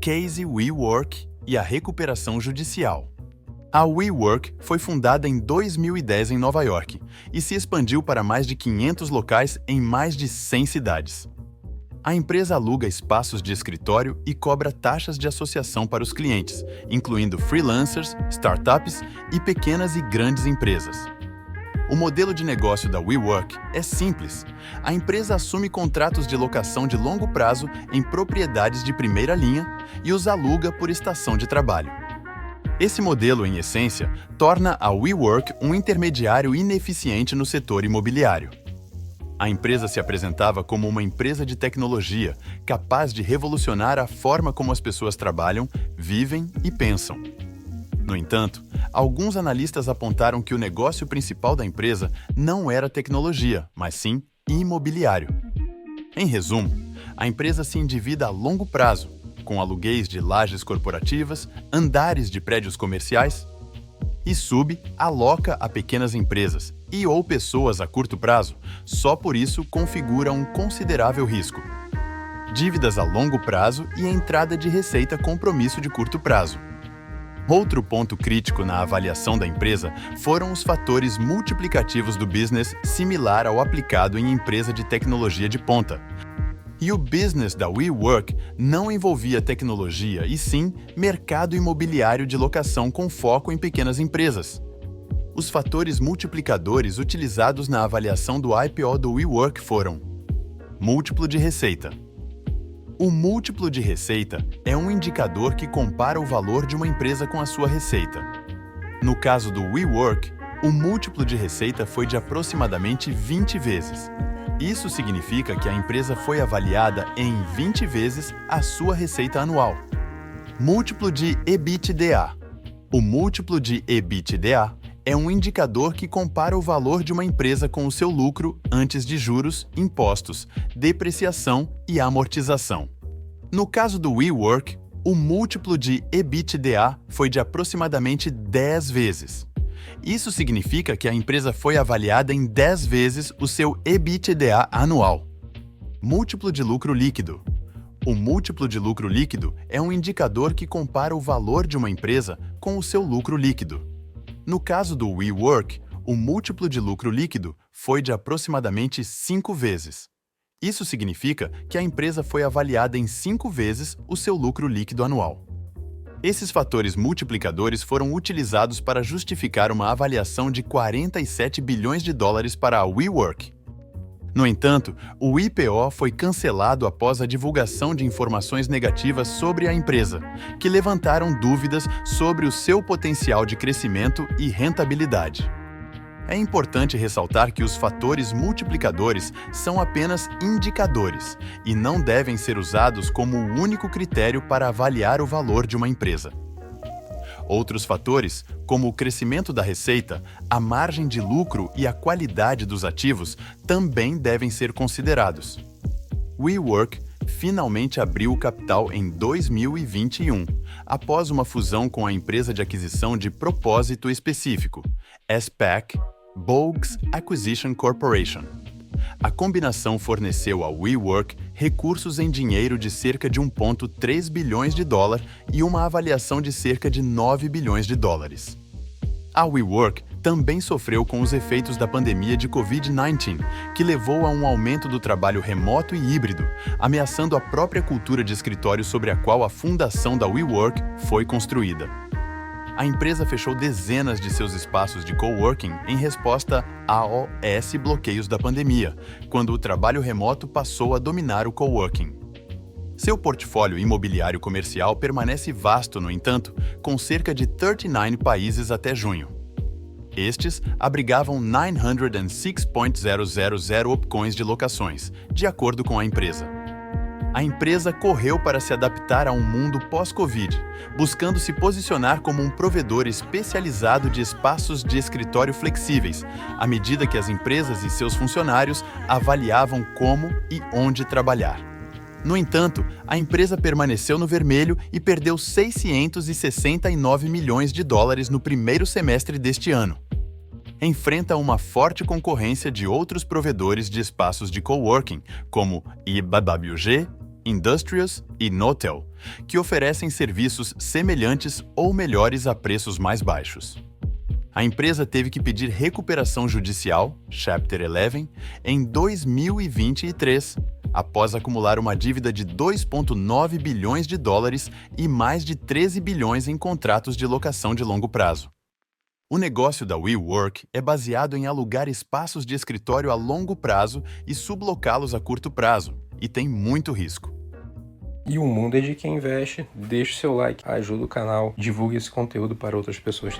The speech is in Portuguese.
Case WeWork e a recuperação judicial. A WeWork foi fundada em 2010 em Nova York e se expandiu para mais de 500 locais em mais de 100 cidades. A empresa aluga espaços de escritório e cobra taxas de associação para os clientes, incluindo freelancers, startups e pequenas e grandes empresas. O modelo de negócio da WeWork é simples. A empresa assume contratos de locação de longo prazo em propriedades de primeira linha e os aluga por estação de trabalho. Esse modelo, em essência, torna a WeWork um intermediário ineficiente no setor imobiliário. A empresa se apresentava como uma empresa de tecnologia capaz de revolucionar a forma como as pessoas trabalham, vivem e pensam. No entanto, alguns analistas apontaram que o negócio principal da empresa não era tecnologia, mas sim imobiliário. Em resumo, a empresa se endivida a longo prazo, com aluguéis de lajes corporativas, andares de prédios comerciais, e aloca a pequenas empresas e ou pessoas a curto prazo, só por isso configura um considerável risco. Dívidas a longo prazo e a entrada de receita compromisso de curto prazo. Outro ponto crítico na avaliação da empresa foram os fatores multiplicativos do business similar ao aplicado em empresa de tecnologia de ponta. E o business da WeWork não envolvia tecnologia, e sim mercado imobiliário de locação com foco em pequenas empresas. Os fatores multiplicadores utilizados na avaliação do IPO do WeWork foram: múltiplo de receita. O múltiplo de receita é um indicador que compara o valor de uma empresa com a sua receita. No caso do WeWork, o múltiplo de receita foi de aproximadamente 20 vezes. Isso significa que a empresa foi avaliada em 20 vezes a sua receita anual. Múltiplo de EBITDA. O múltiplo de EBITDA é um indicador que compara o valor de uma empresa com o seu lucro antes de juros, impostos, depreciação e amortização. No caso do WeWork, o múltiplo de EBITDA foi de aproximadamente 10 vezes. Isso significa que a empresa foi avaliada em 10 vezes o seu EBITDA anual. Múltiplo de lucro líquido. O múltiplo de lucro líquido é um indicador que compara o valor de uma empresa com o seu lucro líquido. No caso do WeWork, o múltiplo de lucro líquido foi de aproximadamente 5 vezes. Isso significa que a empresa foi avaliada em 5 vezes o seu lucro líquido anual. Esses fatores multiplicadores foram utilizados para justificar uma avaliação de 47 bilhões de dólares para a WeWork. No entanto, o IPO foi cancelado após a divulgação de informações negativas sobre a empresa, que levantaram dúvidas sobre o seu potencial de crescimento e rentabilidade. É importante ressaltar que os fatores multiplicadores são apenas indicadores e não devem ser usados como o único critério para avaliar o valor de uma empresa. Outros fatores, como o crescimento da receita, a margem de lucro e a qualidade dos ativos, também devem ser considerados. WeWork finalmente abriu o capital em 2021, após uma fusão com a empresa de aquisição de propósito específico, SPAC, Bogues Acquisition Corporation. A combinação forneceu ao WeWork recursos em dinheiro de cerca de 1,3 bilhões de dólares e uma avaliação de cerca de 9 bilhões de dólares. A WeWork também sofreu com os efeitos da pandemia de Covid-19, que levou a um aumento do trabalho remoto e híbrido, ameaçando a própria cultura de escritório sobre a qual a fundação da WeWork foi construída. A empresa fechou dezenas de seus espaços de coworking em resposta aos bloqueios da pandemia, quando o trabalho remoto passou a dominar o coworking. Seu portfólio imobiliário comercial permanece vasto, no entanto, com cerca de 39 países até junho. Estes abrigavam 906.000 opções de locações, de acordo com a empresa. A empresa correu para se adaptar a um mundo pós-Covid, buscando se posicionar como um provedor especializado de espaços de escritório flexíveis, à medida que as empresas e seus funcionários avaliavam como e onde trabalhar. No entanto, a empresa permaneceu no vermelho e perdeu 669 milhões de dólares no primeiro semestre deste ano. Enfrenta uma forte concorrência de outros provedores de espaços de coworking, como IBWG, Industrious e Knotel, que oferecem serviços semelhantes ou melhores a preços mais baixos. A empresa teve que pedir recuperação judicial, Chapter 11, em 2023, após acumular uma dívida de 2,9 bilhões de dólares e mais de 13 bilhões em contratos de locação de longo prazo. O negócio da WeWork é baseado em alugar espaços de escritório a longo prazo e sublocá-los a curto prazo, e tem muito risco. E o mundo é de quem investe. Deixe seu like, ajuda o canal, divulgue esse conteúdo para outras pessoas.